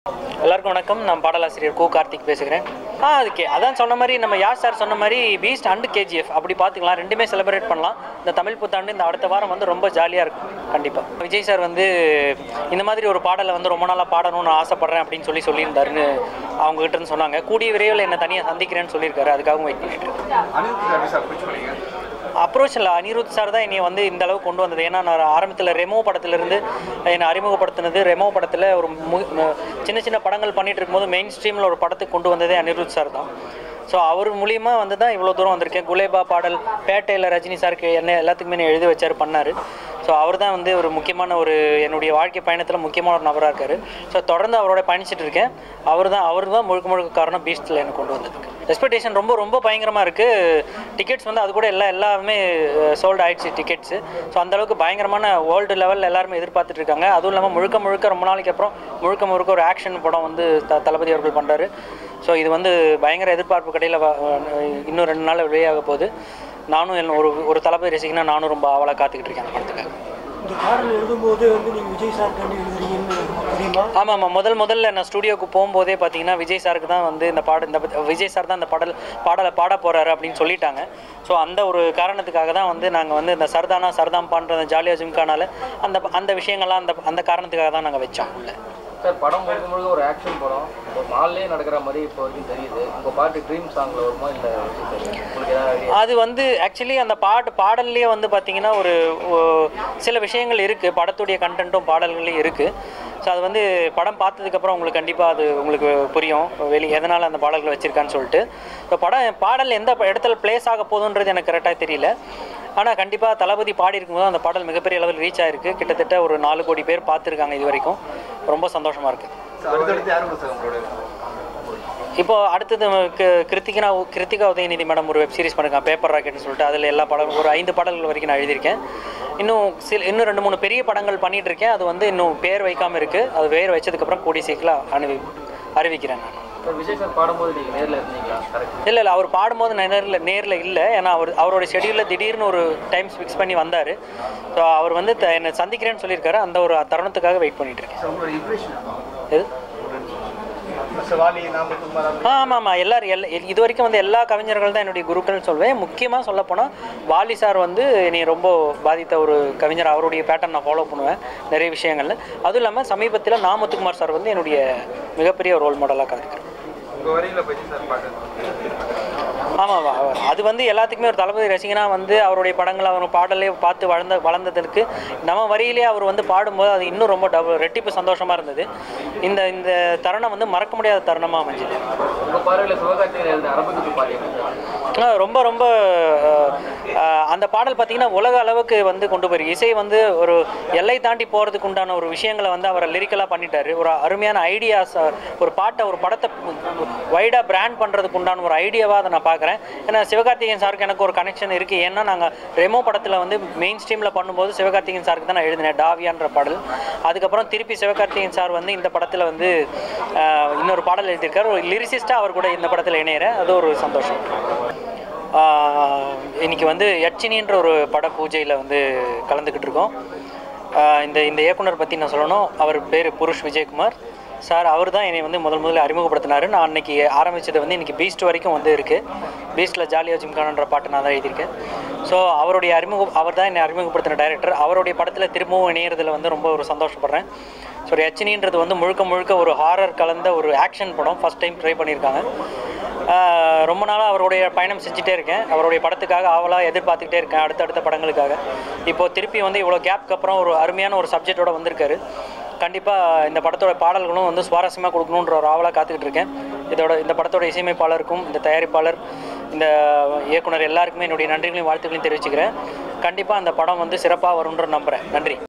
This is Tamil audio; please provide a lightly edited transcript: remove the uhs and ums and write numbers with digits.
எல்லாருக்கும் வணக்கம். நான் பாடலாசிரியர் கு கார்த்திக் பேசுகிறேன். அதுக்கு அதான் சொன்ன மாதிரி நம்ம யார் சார் சொன்ன மாதிரி பீஸ்ட் அண்ட் கேஜிஎஃப் அப்படி பார்த்துக்கலாம். ரெண்டுமே செலிப்ரேட் பண்ணலாம். இந்த தமிழ் புத்தாண்டு இந்த அடுத்த வாரம் வந்து ரொம்ப ஜாலியாக இருக்கும். கண்டிப்பாக விஜய் சார் வந்து இந்த மாதிரி ஒரு பாடலை வந்து ரொம்ப நாளாக பாடணும்னு ஆசைப்பட்றேன் அப்படின்னு சொல்லியிருந்தாருன்னு அவங்ககிட்ட இருந்து சொன்னாங்க. கூடிய விரைவில் என்னை தனியாக சந்திக்கிறேன்னு சொல்லியிருக்காரு. அதுக்காகவும் வெயிட் பண்ணிட்டு இருக்கேன். அப்ரோச் இல்லை, அனிருத் சார் தான் என்னை வந்து இந்த அளவுக்கு கொண்டு வந்தது. ஏன்னா நான் ஆரம்பத்தில் ரெமோ படத்துலேருந்து என்னை அறிமுகப்படுத்தினது. ரெமோ படத்தில் ஒரு சின்ன சின்ன படங்கள் பண்ணிகிட்டு இருக்கும்போது மெயின் ஸ்ட்ரீமில் ஒரு படத்துக்கு கொண்டு வந்ததே அனிருத் சார் தான். ஸோ அவர் மூலியமாக வந்து தான் இவ்வளோ தூரம் வந்திருக்கேன். குலேபா பாடல் பேட்டையில் ரஜினி சாருக்கு என்ன எல்லாத்துக்குமே எழுதி வச்சார், பண்ணார். ஸோ அவர் தான் வந்து ஒரு முக்கியமான ஒரு என்னுடைய வாழ்க்கை பயணத்தில் முக்கியமான ஒரு நபராக இருக்கார். ஸோ தொடர்ந்து அவரோட பயணிச்சுட்டு இருக்கேன். அவர் தான் முழுக்க காரணம் பீஸ்ட்டில் எனக்கு கொண்டு வந்ததுக்கு. எக்ஸ்பெக்டேஷன் ரொம்ப பயங்கரமாக இருக்குது. டிக்கெட்ஸ் வந்து அது கூட எல்லாமே சோல்டு ஆகிடுச்சு டிக்கெட்ஸு. ஸோ அந்தளவுக்கு பயங்கரமான வேர்ல்டு லெவலில் எல்லாருமே எதிர்பார்த்துட்டு இருக்காங்க. அதுவும் இல்லாமல் முழுக்க ரொம்ப நாளைக்கு அப்புறம் முழுக்க ஒரு ஆக்ஷன் படம் வந்து தளபதி அவர்கள் பண்ணுறாரு. ஸோ இது வந்து பயங்கர எதிர்பார்ப்பு கடையில் இன்னும் 2 நாள் வெளியாக போகுது. நானும் ஒரு தளபதி ரசிகனா நானும் ரொம்ப ஆவலாக காத்துக்கிட்டு இருக்கேன் அந்த படத்துக்காக. இந்த பாடல் எழுதும்போது வந்து நீங்கள் விஜய் சார் கண்டு எழுதுறீங்கன்னு தெரியுமா? ஆமாம். முதல்ல நான் ஸ்டூடியோவுக்கு போகும்போதே பார்த்தீங்கன்னா விஜய் சாருக்கு தான் வந்து இந்த விஜய் சார் தான் இந்த பாடலை பாட போகிறாரு அப்படின்னு சொல்லிட்டாங்க. ஸோ அந்த ஒரு காரணத்துக்காக தான் வந்து நாங்கள் வந்து இந்த சர்தாம் பாடுற ஜாலியா ஜிம்கானால அந்த விஷயங்கள்லாம் அந்த காரணத்துக்காக தான் நாங்கள் வச்சோம். சார் படம் முழுக்க ஒரு ஆக்ஷன் படம், ஒரு நாள்லேயே நடக்கிற மாதிரி இப்போ வரைக்கும் தெரியுது. உங்கள் பாட்டு ட்ரீம் சாங்கில் வருமா இல்லை உங்களுக்கு ஏதாவது? அது வந்து ஆக்சுவலி அந்த பாடல்லையே வந்து பார்த்திங்கன்னா ஒரு சில விஷயங்கள் இருக்குது. படத்துடைய கண்டென்ட்டும் பாடல்களையும் இருக்குது. ஸோ அது வந்து படம் பார்த்ததுக்கப்புறம் உங்களுக்கு கண்டிப்பாக அது உங்களுக்கு புரியும் எதனால் அந்த பாடல்களை வச்சுருக்கான்னு சொல்லிட்டு. ஸோ பாடல் எந்த இடத்துல பிளேஸ் ஆக போகுதுன்றது எனக்கு கரெக்டாக தெரியல. ஆனால் கண்டிப்பாக தளபதி பாடியிருக்கும்போது அந்த பாடல் மிகப்பெரிய அளவில் ரீச் ஆகிருக்கு. கிட்டத்தட்ட ஒரு 4 கோடி பேர் பார்த்துருக்காங்க இது வரைக்கும். ரொம்ப சந்தோஷமாக இருக்குது. இப்போது அடுத்தது கிருத்திகா உதயநிதி மேடம் ஒரு வெப் சீரிஸ் பண்ணிருக்காங்க, பேப்பர் ராக்கெட்னு சொல்லிட்டு. அதில் எல்லா படம் ஒரு 5 பாடல்கள் வரைக்கும் நான் எழுதியிருக்கேன். இன்னும் 2-3 பெரிய படங்கள் பண்ணிகிட்டு இருக்கேன். அது வந்து இன்னும் பேர் வைக்காமல் இருக்குது. அது பேர் வச்சதுக்கப்புறம் கூடிய சீக்கிரம் அறிவிக்கிறேன் நான். விஜய் சார் பாடும்போது நீங்கள் நேரில் இருந்தீங்களா? இல்லை அவர் பாடும்போது நான் நேரில் இல்லை. ஏன்னா அவரோட ஷெடியூலில் திடீர்னு ஒரு டைம்ஸ் ஃபிக்ஸ் பண்ணி வந்தார். ஸோ அவர் வந்து என்னை சந்திக்கிறேன்னு சொல்லியிருக்காரு. அந்த ஒரு தருணத்துக்காக வெயிட் பண்ணிட்டு இருக்கேன். ஆமாம். இது வரைக்கும் வந்து எல்லா கவிஞர்கள் தான் என்னுடைய குருக்கள்னு சொல்வேன். முக்கியமாக சொல்லப்போனால் வாலி சார் வந்து என்னை ரொம்ப பாதித்த ஒரு கவிஞர். அவருடைய பேட்டர்ன் நான் ஃபாலோ பண்ணுவேன் நிறைய விஷயங்கள்ல. அதுவும் இல்லாமல் சமீபத்தில் முத்துக்குமார் சார் வந்து என்னுடைய மிகப்பெரிய ரோல் மாடலாக கருதுக்கிறேன். ஆமாம். அது வந்து எல்லாத்துக்குமே ஒரு தளபதி ரசிகனா வந்து அவருடைய படங்களை அவர் பாடலே பார்த்து வளர்ந்ததற்கு நம்ம வரியிலே அவர் வந்து பாடும்போது அது இன்னும் ரொம்ப ரெட்டிப்பு சந்தோஷமாக இருந்தது. இந்த தருணம் வந்து மறக்க முடியாத தருணமாக அமைஞ்சது. ரொம்ப அந்த பாடல் பார்த்திங்கன்னா உலக அளவுக்கு வந்து கொண்டு போயிருக்கு. இசை வந்து ஒரு எல்லை தாண்டி போகிறதுக்கு உண்டான ஒரு விஷயங்களை வந்து அவரை லிரிக்கலாக பண்ணிட்டார். ஒரு அருமையான ஐடியாஸ், ஒரு படத்தை வைடாக பிராண்ட் பண்ணுறதுக்கு உண்டான ஒரு ஐடியாவாக அதை நான் பார்க்குறேன். ஏன்னா சிவகார்த்திகேயன் சாருக்கு எனக்கு ஒரு கனெக்ஷன் இருக்குது. ஏன்னா நாங்கள் ரெமோ படத்தில் வந்து மெயின் ஸ்ட்ரீமில் பண்ணும்போது சிவகார்த்திகேயன் சாருக்கு தான் நான் எழுதினேன் டாவியான்ற பாடல். அதுக்கப்புறம் திருப்பி சிவகார்த்திகேயன் சார் வந்து இந்த படத்தில் வந்து இன்னொரு பாடல் எழுதியிருக்காரு. ஒரு லிரிசிஸ்ட்டாக அவர் கூட இந்த படத்தில் இணையிறேன். அது ஒரு சந்தோஷம். இன்றைக்கி வந்து யட்சினின்ற ஒரு பட பூஜையில் வந்து கலந்துக்கிட்டு இருக்கோம். இந்த இயக்குனர் பற்றி நான் சொல்லணும். அவர் பேர் புருஷ் விஜயகுமார் சார். அவர் தான் என்னை வந்து முதல்ல அறிமுகப்படுத்தினார். நான் அன்றைக்கி ஆரம்பித்தது வந்து இன்றைக்கி பீஸ்ட் வரைக்கும் வந்து இருக்குது. பீஸ்ட்டில் ஜாலியா ஜிம்கானான்ற பாட்டு நான் தான் எழுதியிருக்கேன். ஸோ அவர் தான் என்னை அறிமுகப்படுத்தின டைரக்டர். அவருடைய படத்தில் திரும்பவும் இணையிறதுல வந்து ரொம்ப ஒரு சந்தோஷப்படுறேன். ஸோ யட்சினின்றது வந்து முழுக்க ஒரு ஹாரர் கலந்த ஒரு ஆக்ஷன் படம். ஃபஸ்ட் டைம் ட்ரை பண்ணியிருக்காங்க. ரொம்ப நாளாக அவருடைய பயணம் செஞ்சுட்டே இருக்கேன். அவருடைய படத்துக்காக ஆவலாக எதிர்பார்த்துக்கிட்டே இருக்கேன், அடுத்தடுத்த படங்களுக்காக. இப்போது திருப்பி வந்து இவ்வளோ கேப்க்கு அப்புறம் ஒரு அருமையான ஒரு சப்ஜெக்டோடு வந்திருக்காரு. கண்டிப்பாக இந்த படத்தோட பாடல்களும் வந்து சுவாரஸ்யமாக கொடுக்கணுன்ற ஒரு ஆவலாக காத்துக்கிட்டு இருக்கேன். இந்த படத்தோட இசையமைப்பாளருக்கும் இந்த தயாரிப்பாளர் இந்த இயக்குனர் எல்லாருக்குமே என்னுடைய நன்றிகளையும் வாழ்த்துக்களையும் தெரிவிச்சுக்கிறேன். கண்டிப்பாக அந்த படம் வந்து சிறப்பாக வரும்ன்ற நம்புகிறேன். நன்றி.